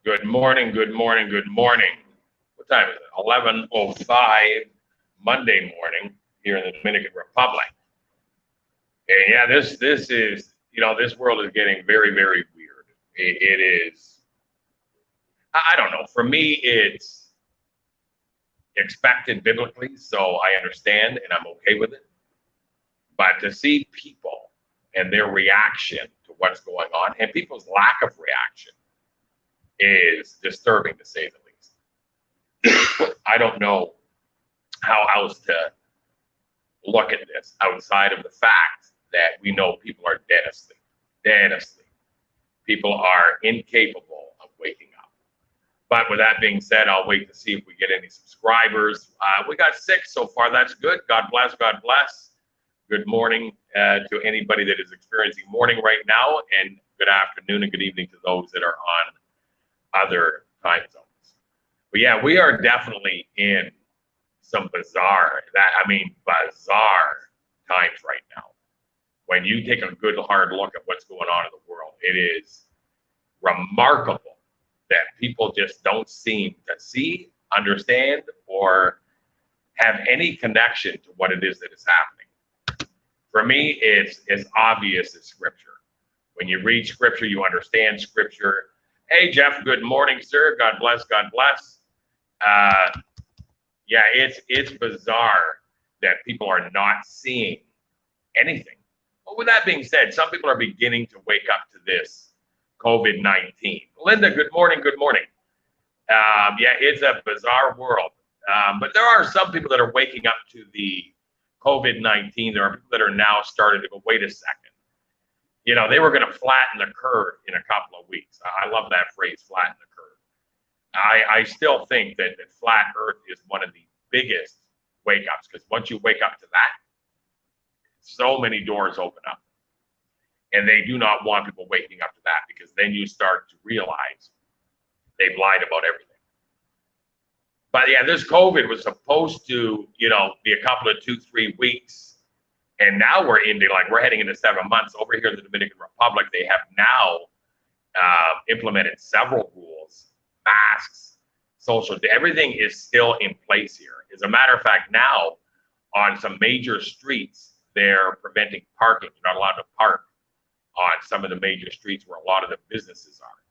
Good morning, good morning, good morning. What time is it? 11:05 Monday morning here in the Dominican Republic. And yeah, this is, this world is getting very, very weird. It is, I don't know. For me, it's expected biblically, so I understand and I'm okay with it. But to see people and their reaction to what's going on and people's lack of reaction is disturbing to say the least. I don't know how else to look at this outside of the fact that we know people are dead asleep. Dead asleep. People are incapable of waking up. But with that being said, I'll wait to see if we get any subscribers. We got 6 so far. That's good. God bless. God bless. Good morning to anybody that is experiencing morning right now, and good afternoon and good evening to those that are on other time zones. But yeah, we are definitely in some bizarre times right now. When you take a good hard look at what's going on in the world, it is remarkable that people just don't seem to see, understand, or have any connection to what it is that is happening. For me, it's as obvious as scripture. When you read scripture, you understand scripture. Hey, Jeff, good morning, sir. God bless, God bless. Yeah, it's bizarre that people are not seeing anything. But with that being said, some people are beginning to wake up to this COVID-19. Linda, good morning, good morning. Yeah, it's a bizarre world. But there are some people that are waking up to the COVID-19. There are people that are now starting to go, wait a second. They were going to flatten the curve in a couple of weeks. I love that phrase, flatten the curve. I still think that flat Earth is one of the biggest wake ups, because once you wake up to that, so many doors open up. And they do not want people waking up to that, because then you start to realize they've lied about everything. But yeah, this COVID was supposed to, be a couple of 2-3 weeks. And now we're heading into 7 months. Over here in the Dominican Republic, they have now implemented several rules, masks, everything is still in place here. As a matter of fact, now on some major streets, they're preventing parking. You're not allowed to park on some of the major streets where a lot of the businesses are.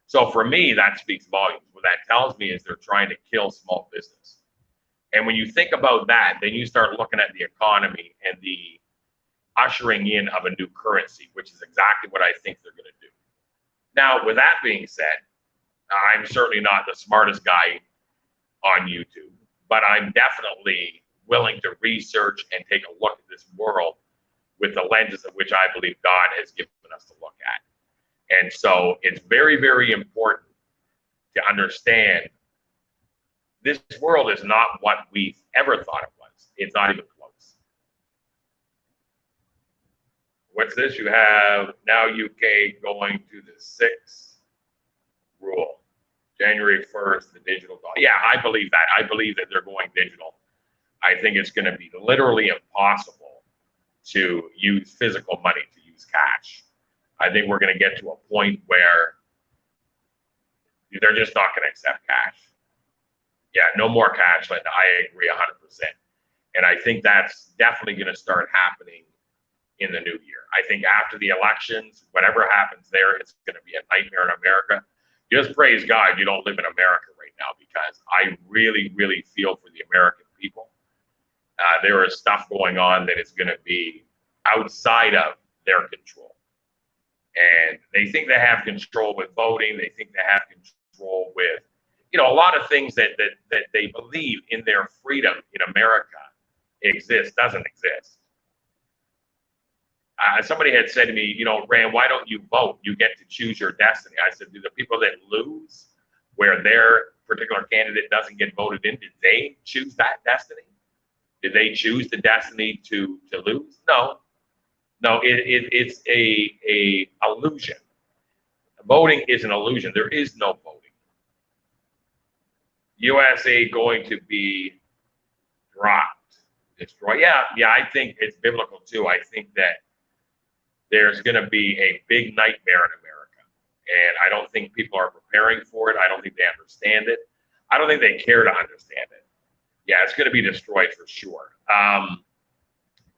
So for me, that speaks volumes. What that tells me is they're trying to kill small business. And when you think about that, then you start looking at the economy and the ushering in of a new currency, which is exactly what I think they're going to do. Now, with that being said, I'm certainly not the smartest guy on YouTube, but I'm definitely willing to research and take a look at this world with the lenses of which I believe God has given us to look at. And so it's very, very important to understand this world is not what we ever thought it was. It's not even close. What's this? You have now UK going to the 6th rule. January 1st, the digital dollar. Yeah, I believe that. I believe that they're going digital. I think it's going to be literally impossible to use physical money, to use cash. I think we're going to get to a point where they're just not going to accept cash. Yeah, no more cash, Linda. I agree 100%. And I think that's definitely going to start happening in the new year. I think after the elections, whatever happens there, it's going to be a nightmare in America. Just praise God you don't live in America right now, because I really, really feel for the American people. There is stuff going on that is going to be outside of their control. And they think they have control with voting. They think they have control with, a lot of things that they believe in their freedom in America doesn't exist. Somebody had said to me, Rand, why don't you vote? You get to choose your destiny. I said, do the people that lose, where their particular candidate doesn't get voted in, did they choose that destiny? Did they choose the destiny to lose? No, it's a illusion. Voting is an illusion. There is no voting. USA going to be dropped, destroyed. Yeah, I think it's biblical too. I think that there's going to be a big nightmare in America. And I don't think people are preparing for it. I don't think they understand it. I don't think they care to understand it. Yeah, it's going to be destroyed for sure.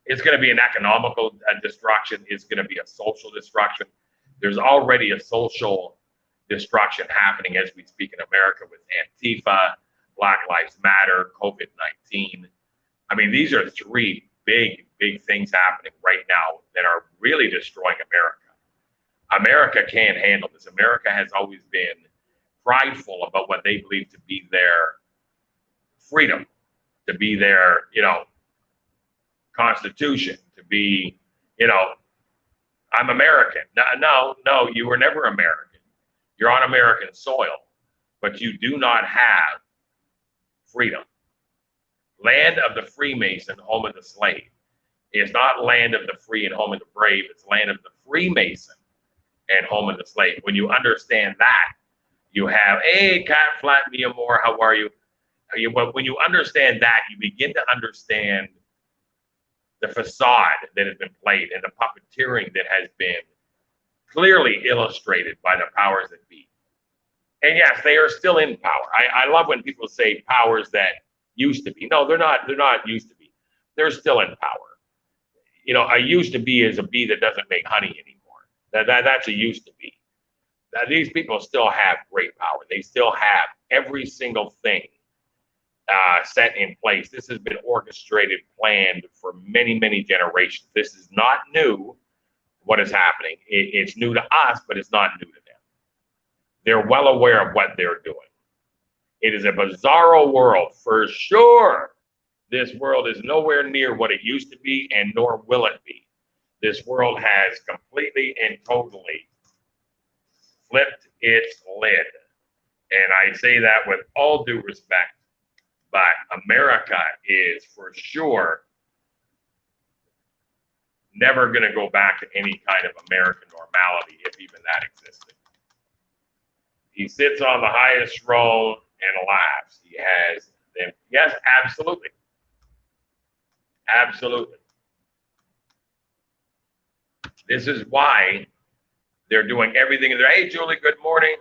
It's going to be an economical destruction. It's going to be a social destruction. There's already a social destruction happening as we speak in America with Antifa, Black Lives Matter, COVID-19. I mean, these are three big, big things happening right now that are really destroying America. America can't handle this. America has always been prideful about what they believe to be their freedom, to be their, constitution, to be, I'm American. No, you were never American. You're on American soil, but you do not have freedom. Land of the Freemason, home of the slave. It's not land of the free and home of the brave. It's land of the Freemason and home of the slave. When you understand that, you have, hey, Cat Flat Mia Moore, how are you? When you understand that, you begin to understand the facade that has been played and the puppeteering that has been clearly illustrated by the powers that be. And yes, they are still in power. I love when people say powers that used to be. No, they're not used to be. They're still in power. A used to be is a bee that doesn't make honey anymore. That's a used to be. Now, these people still have great power. They still have every single thing set in place. This has been orchestrated, planned for many, many generations. This is not new, what is happening. It's new to us, but it's not new to them. They're well aware of what they're doing. It is a bizarro world, for sure. This world is nowhere near what it used to be, and nor will it be. This world has completely and totally flipped its lid. And I say that with all due respect, but America is for sure never going to go back to any kind of American normality, if even that existed. He sits on the highest throne and laughs. He has them. Yes, absolutely. Absolutely. This is why they're doing everything. Hey, Julie, good morning.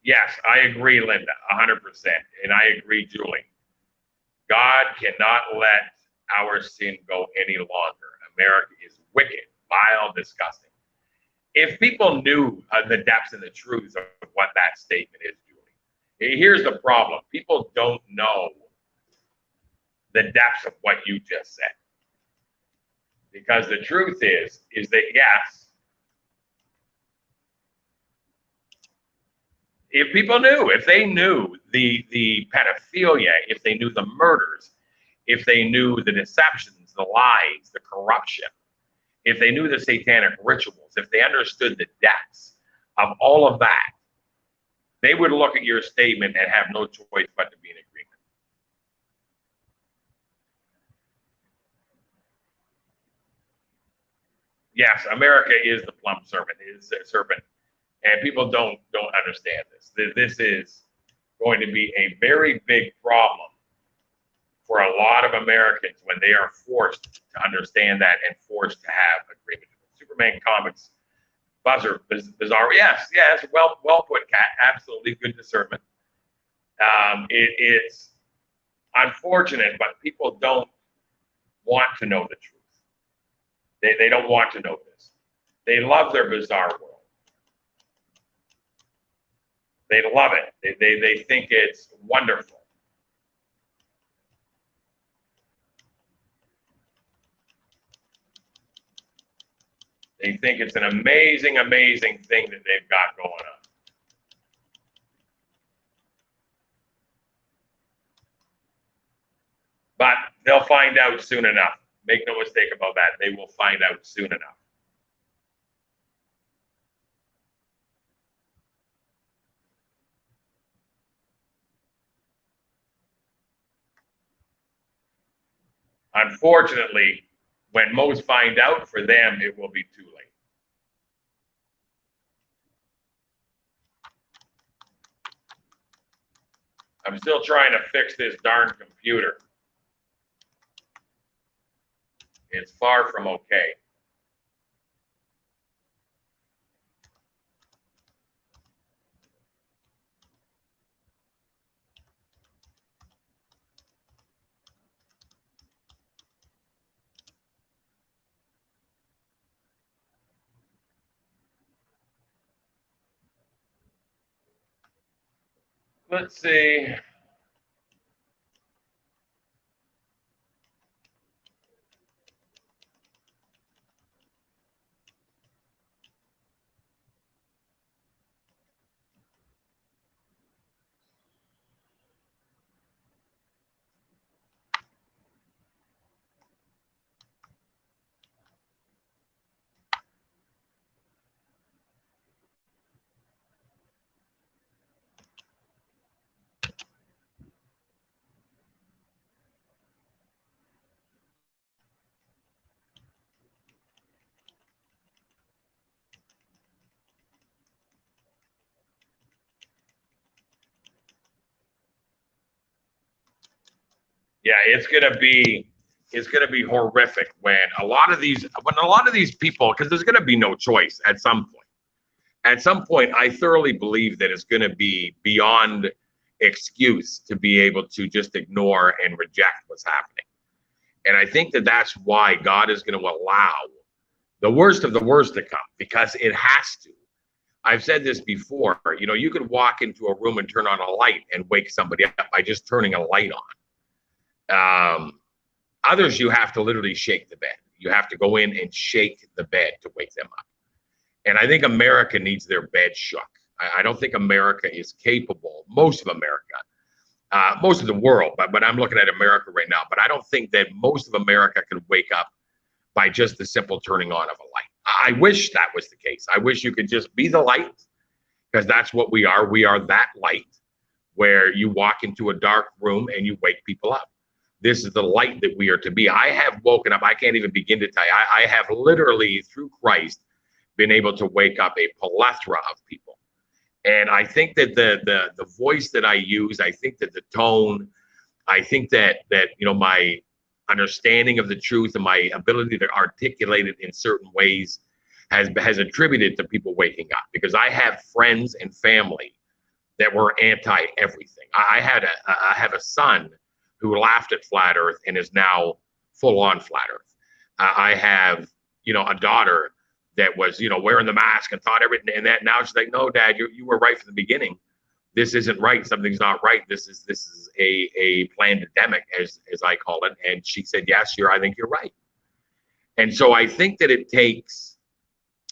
Yes, I agree, Linda, 100%. And I agree, Julie. God cannot let our sin go any longer. America is wicked, vile, disgusting. If people knew the depths and the truths of what that statement is, Julie, here's the problem. People don't know the depths of what you just said. Because the truth is that, yes, if people knew, if they knew the pedophilia, if they knew the murders, if they knew the deceptions, the lies, the corruption, if they knew the satanic rituals, if they understood the depths of all of that, they would look at your statement and have no choice but to be in agreement. Yes, America is the plumb serpent. It is a serpent. And people don't understand this. This is going to be a very big problem for a lot of Americans when they are forced to understand that and forced to have agreement. Superman comics, buzzer, bizarre. Yes, well put, Kat. Absolutely good discernment. It's unfortunate, but people don't want to know the truth. They don't want to know this. They love their bizarre world. They love it. They think it's wonderful. They think it's an amazing, amazing thing that they've got going on. But they'll find out soon enough. Make no mistake about that. They will find out soon enough. Unfortunately, when most find out, for them, it will be too late. I'm still trying to fix this darn computer. It's far from okay. Let's see. Yeah, it's gonna be horrific when a lot of these people, because there's gonna be no choice at some point. At some point, I thoroughly believe that it's gonna be beyond excuse to be able to just ignore and reject what's happening. And I think that that's why God is going to allow the worst of the worst to come, because it has to. I've said this before, you could walk into a room and turn on a light and wake somebody up by just turning a light on. Others, you have to literally shake the bed. You have to go in and shake the bed to wake them up. And I think America needs their bed shook. I don't think America is capable, most of America, most of the world, but I'm looking at America right now. But I don't think that most of America can wake up by just the simple turning on of a light. I wish that was the case. I wish you could just be the light, because that's what we are. We are that light where you walk into a dark room and you wake people up. This is the light that we are to be. I have woken up. I can't even begin to tell you. I have literally, through Christ, been able to wake up a plethora of people. And I think that the voice that I use, I think that the tone, I think that my understanding of the truth and my ability to articulate it in certain ways has attributed to people waking up, because I have friends and family that were anti everything. I have a son who laughed at flat Earth and is now full on flat Earth. I have a daughter that was wearing the mask and thought everything, and that now she's like, no, Dad, you were right from the beginning. This isn't right. Something's not right. This is a pandemic, as I call it. And she said, yes, I think you're right. And so I think that it takes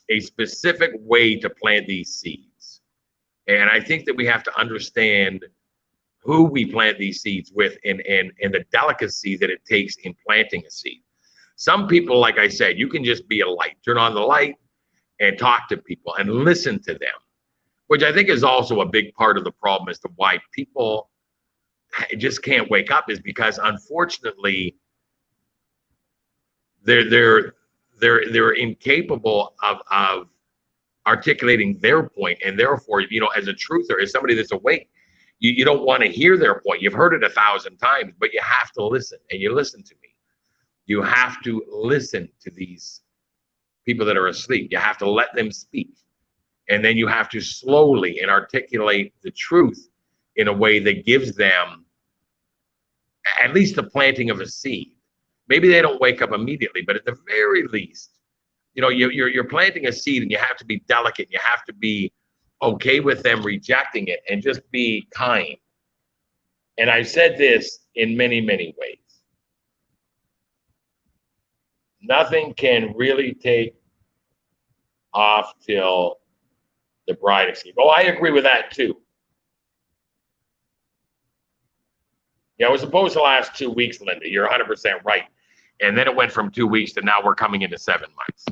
a specific way to plant these seeds. And I think that we have to understand who we plant these seeds with, and the delicacy that it takes in planting a seed. Some people, like I said, you can just be a light, turn on the light and talk to people and listen to them, which I think is also a big part of the problem as to why people just can't wake up, is because unfortunately they're incapable of articulating their point, and therefore, as a truther, as somebody that's awake, you don't want to hear their point. You've heard it 1,000 times, but you have to listen, and you listen to me. You have to listen to these people that are asleep. You have to let them speak. And then you have to slowly and articulate the truth in a way that gives them at least the planting of a seed. Maybe they don't wake up immediately, but at the very least, you're planting a seed, and you have to be delicate. You have to be okay with them rejecting it, and just be kind. And I've said this in many, many ways. Nothing can really take off till the bride is asleep. Oh, I agree with that too. Yeah, it was supposed to last 2 weeks, Linda. You're 100% right. And then it went from 2 weeks to now we're coming into 7 months.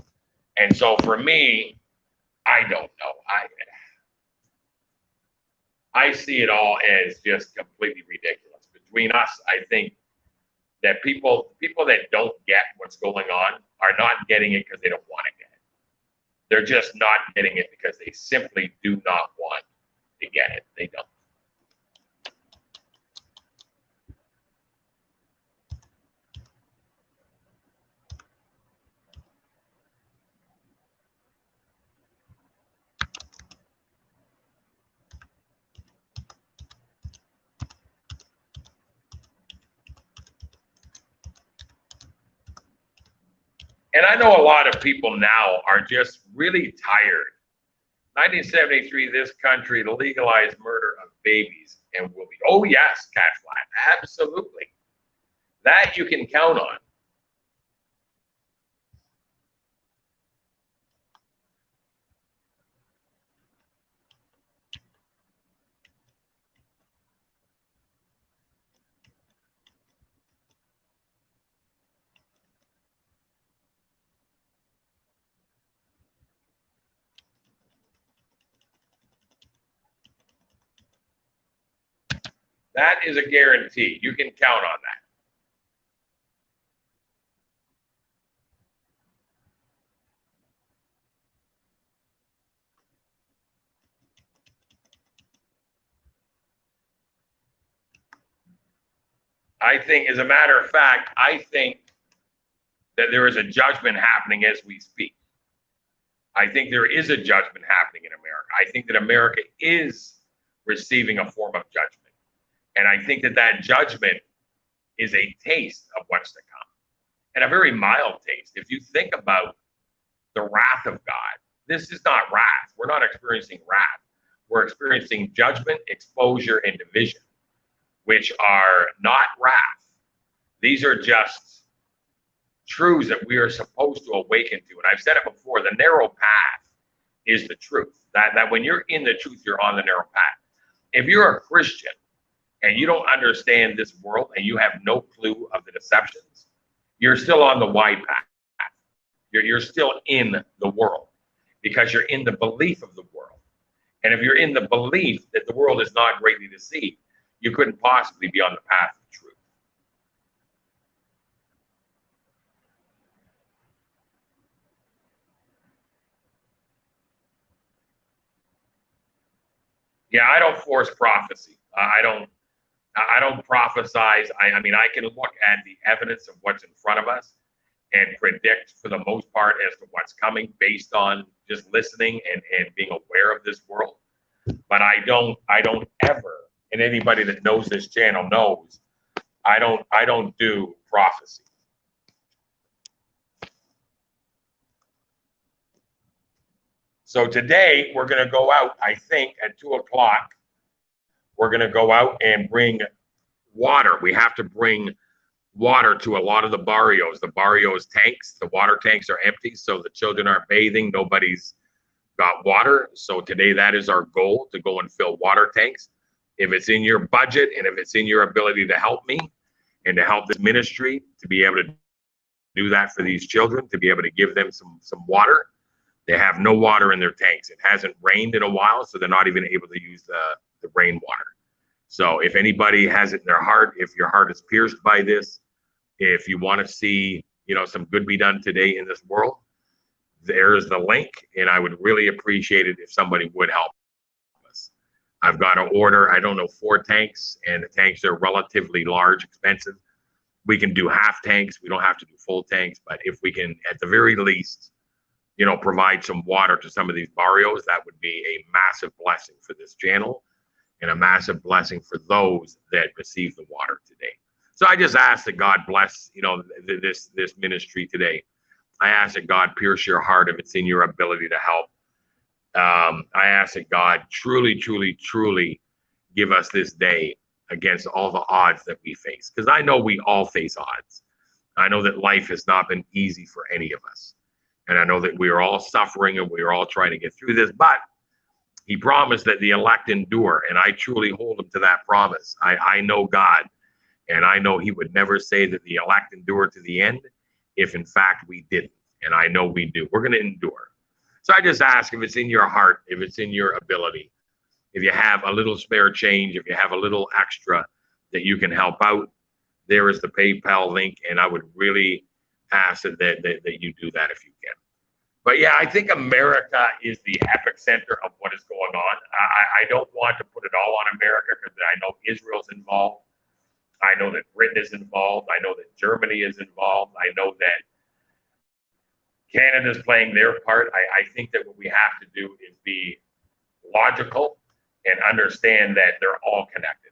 And so for me, I don't know. I see it all as just completely ridiculous. Between us, I think that people that don't get what's going on are not getting it because they don't want to get it. They're just not getting it because they simply do not want to get it. They don't. And I know a lot of people now are just really tired. 1973, this country legalized murder of babies and will be, oh yes, Cat Flat, absolutely. That you can count on. That is a guarantee. You can count on that. I think, as a matter of fact, I think that there is a judgment happening as we speak. I think there is a judgment happening in America. I think that America is receiving a form of judgment. And I think that that judgment is a taste of what's to come, and a very mild taste. If you think about the wrath of God, this is not wrath. We're not experiencing wrath. We're experiencing judgment, exposure, and division, which are not wrath. These are just truths that we are supposed to awaken to. And I've said it before, the narrow path is the truth. That when you're in the truth, you're on the narrow path. If you're a Christian and you don't understand this world and you have no clue of the deceptions, you're still on the wide path. You're still in the world because you're in the belief of the world. And if you're in the belief that the world is not greatly deceived, you couldn't possibly be on the path of truth. Yeah, I don't force prophecy. I don't prophesize. I mean, I can look at the evidence of what's in front of us and predict for the most part as to what's coming based on just listening and being aware of this world. But I don't ever, and anybody that knows this channel knows, I don't do prophecy. So today we're going to go out, I think at 2 o'clock, we're going to go out and bring water. We have to bring water to a lot of the barrios. The barrios tanks, the water tanks are empty, so the children aren't bathing. Nobody's got water. So today that is our goal, to go and fill water tanks. If it's in your budget and if it's in your ability to help me and to help this ministry to be able to do that for these children, to be able to give them some water. They have no water in their tanks. It hasn't rained in a while, so they're not even able to use the rainwater. So if anybody has it in their heart, if your heart is pierced by this, if you want to see, some good be done today in this world, there's the link, and I would really appreciate it if somebody would help us. I've got to order, 4 tanks, and the tanks are relatively large, expensive. We can do half tanks. We don't have to do full tanks, but if we can, at the very least, provide some water to some of these barrios, that would be a massive blessing for this channel and a massive blessing for those that receive the water today. So I just ask that God bless, this ministry today. I ask that God pierce your heart if it's in your ability to help. I ask that God truly, truly, truly give us this day against all the odds that we face. Because I know we all face odds. I know that life has not been easy for any of us. And I know that we are all suffering and we are all trying to get through this. But he promised that the elect endure. And I truly hold him to that promise. I know God. And I know he would never say that the elect endure to the end if in fact we didn't. And I know we do. We're going to endure. So I just ask, if it's in your heart, if it's in your ability, if you have a little spare change, if you have a little extra that you can help out, there is the PayPal link. And I would really ask that you do that if you can. But yeah, I think America is the epicenter of what is going on. I don't want to put it all on America, because I know Israel's involved. I know that Britain is involved. I know that Germany is involved. I know that Canada's playing their part. I think that what we have to do is be logical and understand that they're all connected.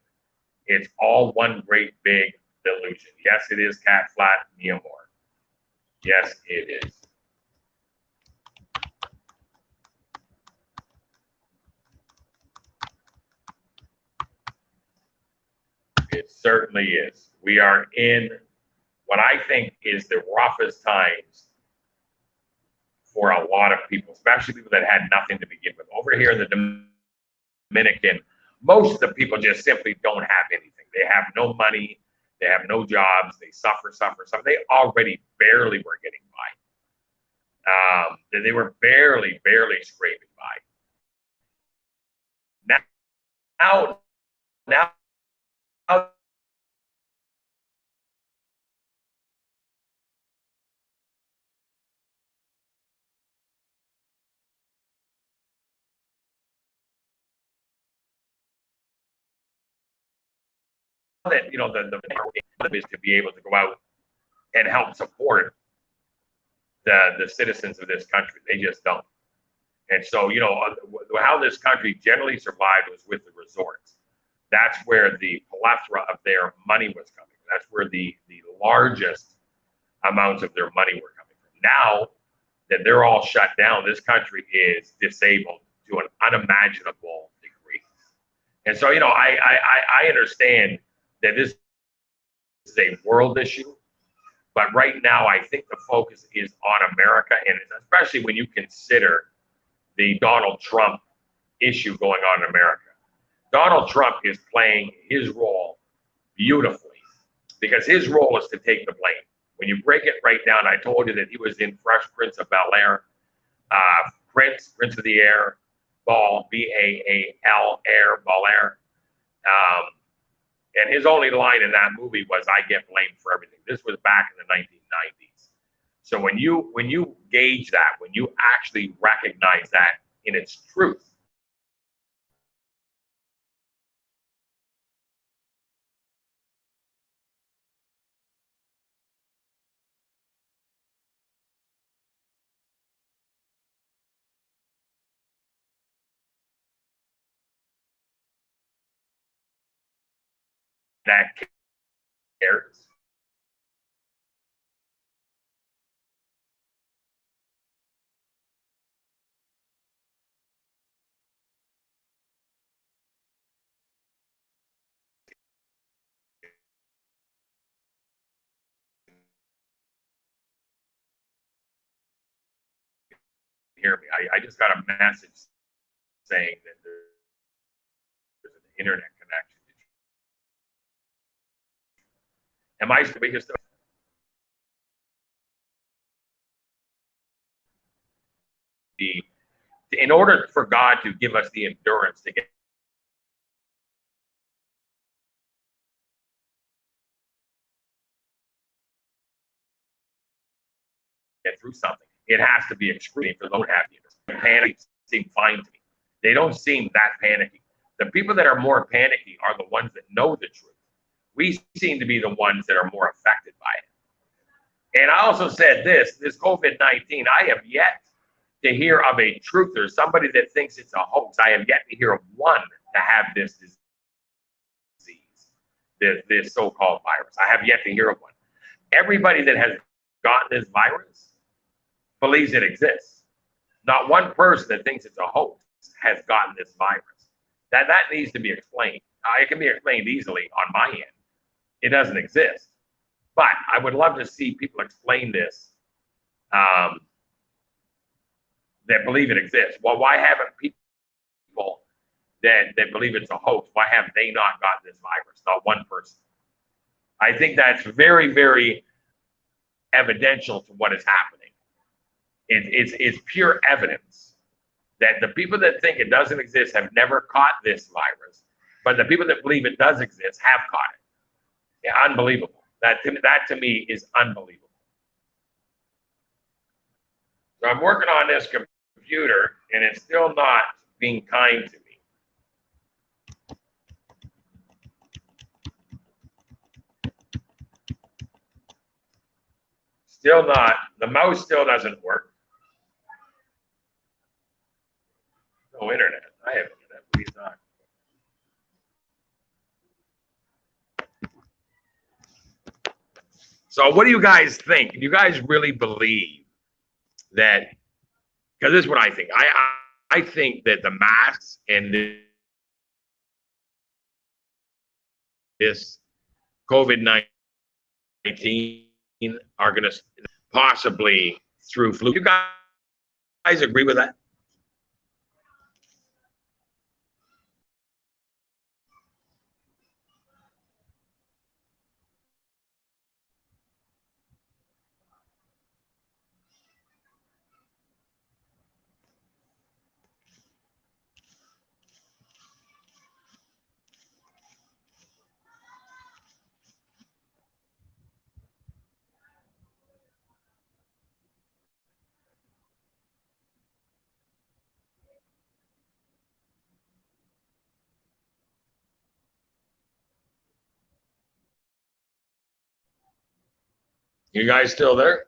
It's all one great big delusion. Yes, it is Cat Flat, Mia Moore. Yes, it is. It certainly is. We are in what I think is the roughest times for a lot of people, especially people that had nothing to begin with. Over here in the Dominican, most of the people just simply don't have anything. They have no money, they have no jobs, they suffer. They already barely were getting by. They were barely scraping by. Now that the is to be able to go out and help support the citizens of this country. They just don't. And so, how this country generally survived was with the resorts. That's where the plethora of their money was coming from. That's where the largest amounts of their money were coming from. Now that they're all shut down, this country is disabled to an unimaginable degree. And so, I understand that this is a world issue, but right now I think the focus is on America, and especially when you consider the Donald Trump issue going on in America. Donald Trump is playing his role beautifully because his role is to take the blame. When you break it right down, I told you that he was in Fresh Prince of Bel-Air, Prince of the Air, Ball, B-A-A-L, Air, Bel-Air. And his only line in that movie was, "I get blamed for everything." This was back in the 1990s. So when you gauge that, when you actually recognize that in its truth, that cares. Hear me. I just got a message saying that there's an internet connection. Am I the biggest? In order for God to give us the endurance to get through something, it has to be excruciating for those happiness. Panic seem fine to me. They don't seem that panicky. The people that are more panicky are the ones that know the truth. We seem to be the ones that are more affected by it. And I also said this COVID-19, I have yet to hear of a truther, somebody that thinks it's a hoax. I have yet to hear of one to have this disease, this so-called virus. I have yet to hear of one. Everybody that has gotten this virus believes it exists. Not one person that thinks it's a hoax has gotten this virus. That needs to be explained. It can be explained easily on my end. It doesn't exist. But I would love to see people explain this that believe it exists. Well, why haven't people that believe it's a hoax, why have they not gotten this virus? Not one person. I think that's very evidential to what is happening. It's pure evidence that the people that think it doesn't exist have never caught this virus, but the people that believe it does exist have caught it. Yeah, unbelievable. That to me is unbelievable. So I'm working on this computer, and it's still not being kind to me. Still not. The mouse still doesn't work. No internet. I have internet. Please not. So what do you guys think? Do you guys really believe that? Because this is what I think. I think that the masks and this COVID 19 are going to possibly through flu. You guys agree with that? You guys still there?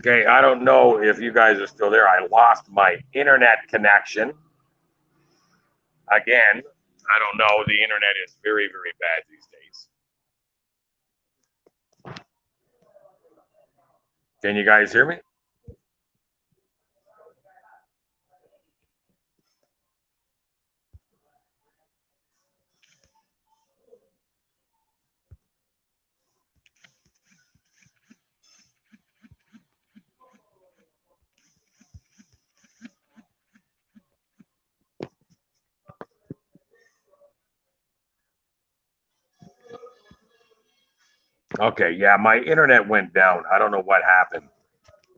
Okay, I don't know if you guys are still there. I lost my internet connection. Again, I don't know. The internet is very, very bad these days. Can you guys hear me? Okay, yeah, my internet went down. I don't know what happened.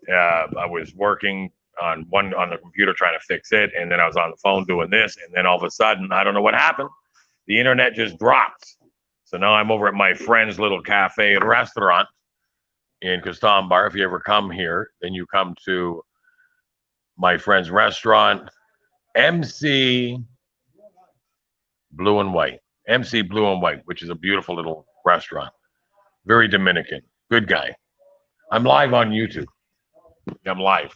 I was working on the computer trying to fix it, and then I was on the phone doing this, and then all of a sudden, I don't know what happened. The internet just dropped. So now I'm over at my friend's little cafe and restaurant in Bar. If you ever come here, then you come to my friend's restaurant, MC Blue and White. MC Blue and White, which is a beautiful little restaurant. Very Dominican. Good guy. I'm live on YouTube. I'm live.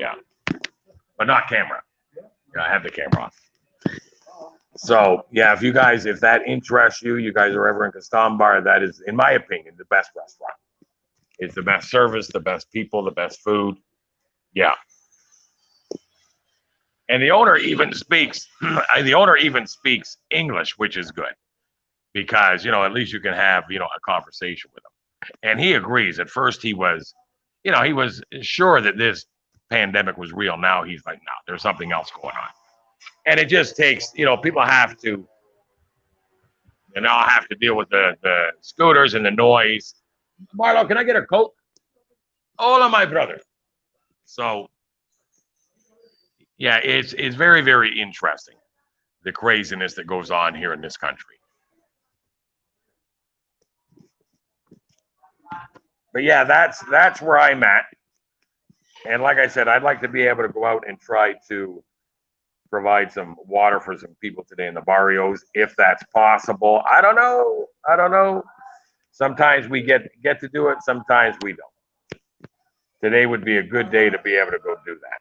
Yeah. But not camera. Yeah, I have the camera on. So yeah, if that interests you, you guys are ever in Bar, that is, in my opinion, the best restaurant. It's the best service, the best people, the best food. Yeah. And the owner even speaks English, which is good because, at least you can have, a conversation with him. And he agrees. At first he was sure that this pandemic was real. Now he's like, no, there's something else going on. And it just takes, people have to, I'll have to deal with the scooters and the noise. Marlo, can I get a Coke? Hola, my brother. So, yeah, it's very, very interesting, the craziness that goes on here in this country. But yeah, that's where I'm at. And like I said, I'd like to be able to go out and try to provide some water for some people today in the barrios, if that's possible. I don't know. Sometimes we get to do it, sometimes we don't. Today would be a good day to be able to go do that.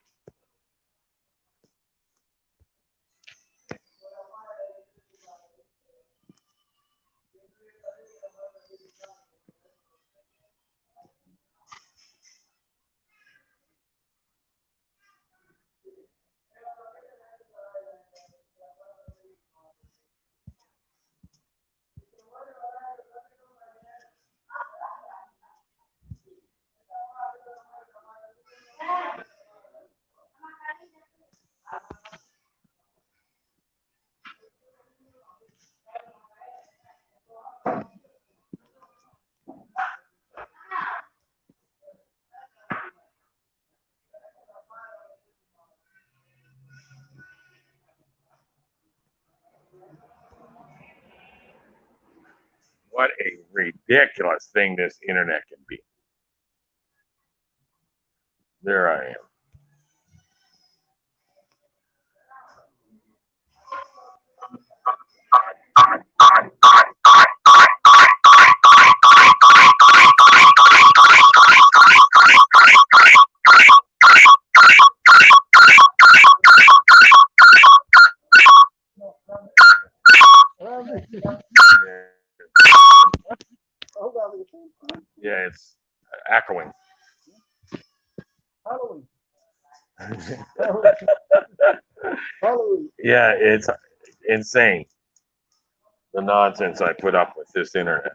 What a ridiculous thing this internet can be. There I am. Yeah, it's echoing. Yeah, it's insane, the nonsense I put up with this internet.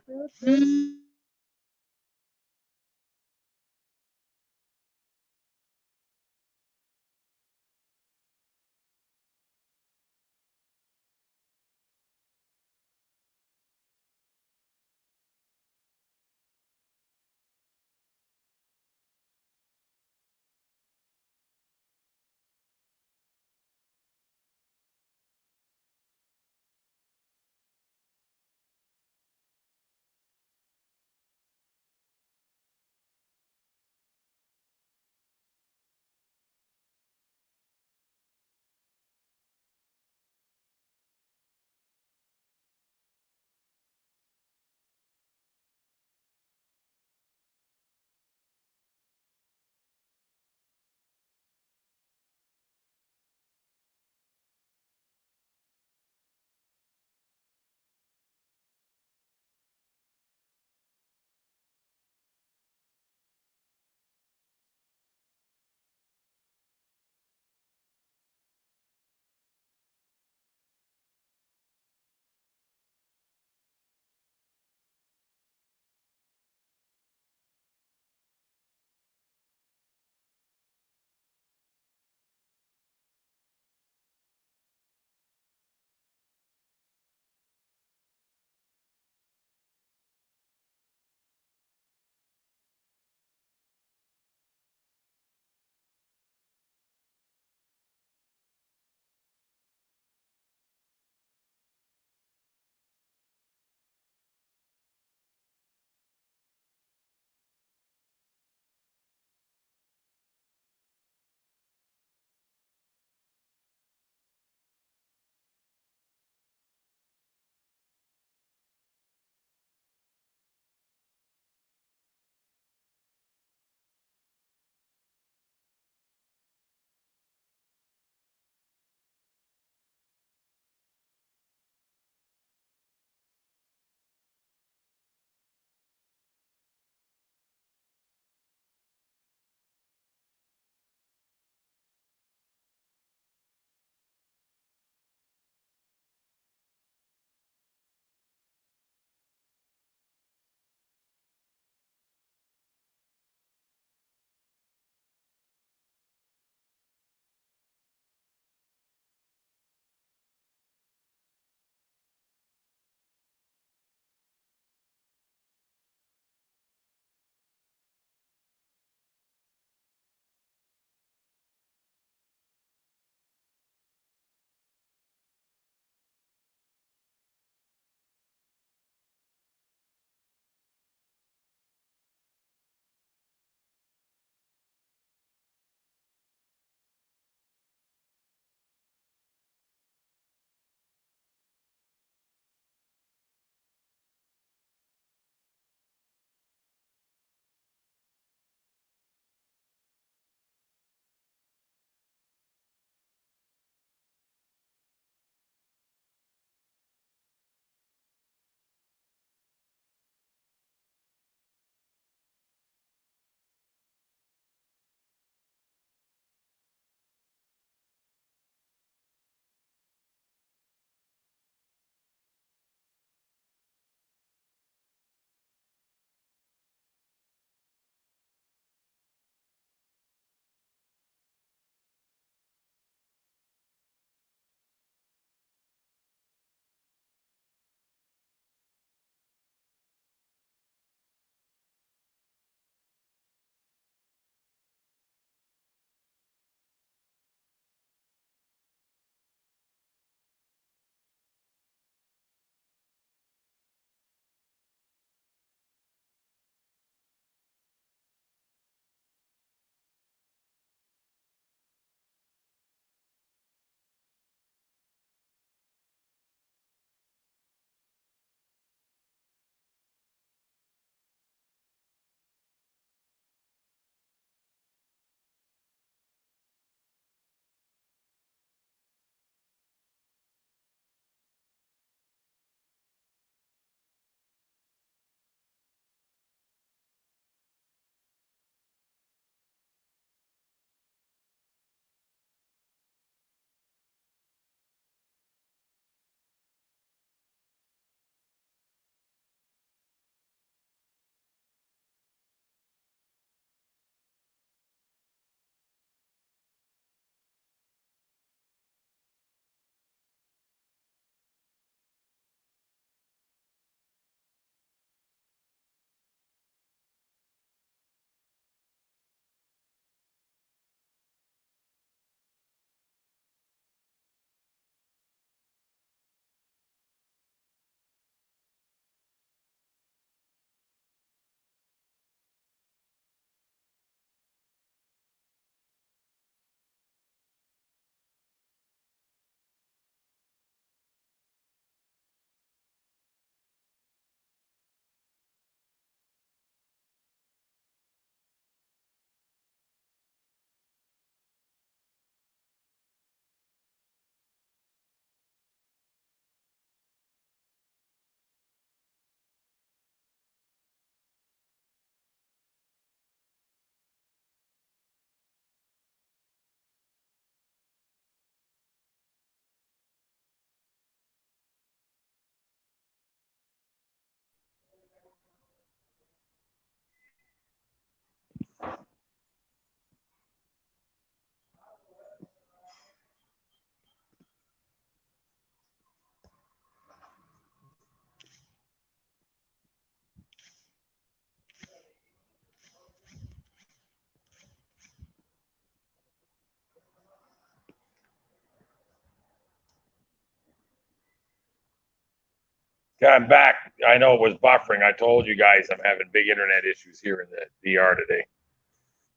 Okay, I'm back. I know it was buffering. I told you guys I'm having big internet issues here in the DR today.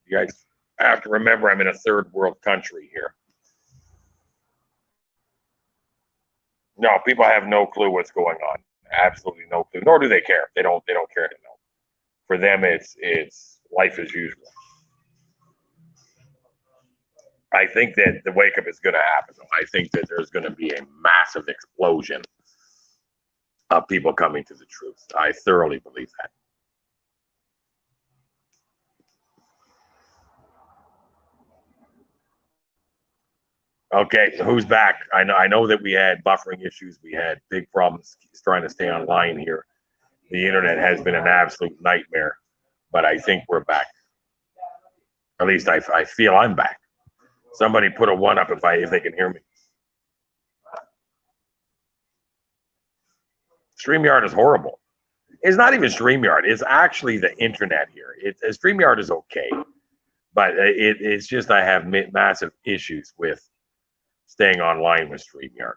You guys have to remember I'm in a third world country here. No, people have no clue what's going on. Absolutely no clue. Nor do they care. They don't care to know. For them, it's life as usual. I think that the wake up is going to happen. I think that there's going to be a massive explosion of people coming to the truth. I thoroughly believe that. Okay, so who's back? I know that we had buffering issues. We had big problems trying to stay online here. The internet has been an absolute nightmare, but I think we're back. At least I feel I'm back. Somebody put a 1 up if they can hear me. StreamYard is horrible. It's not even StreamYard. It's actually the internet here. StreamYard is okay, but it's just I have massive issues with staying online with StreamYard.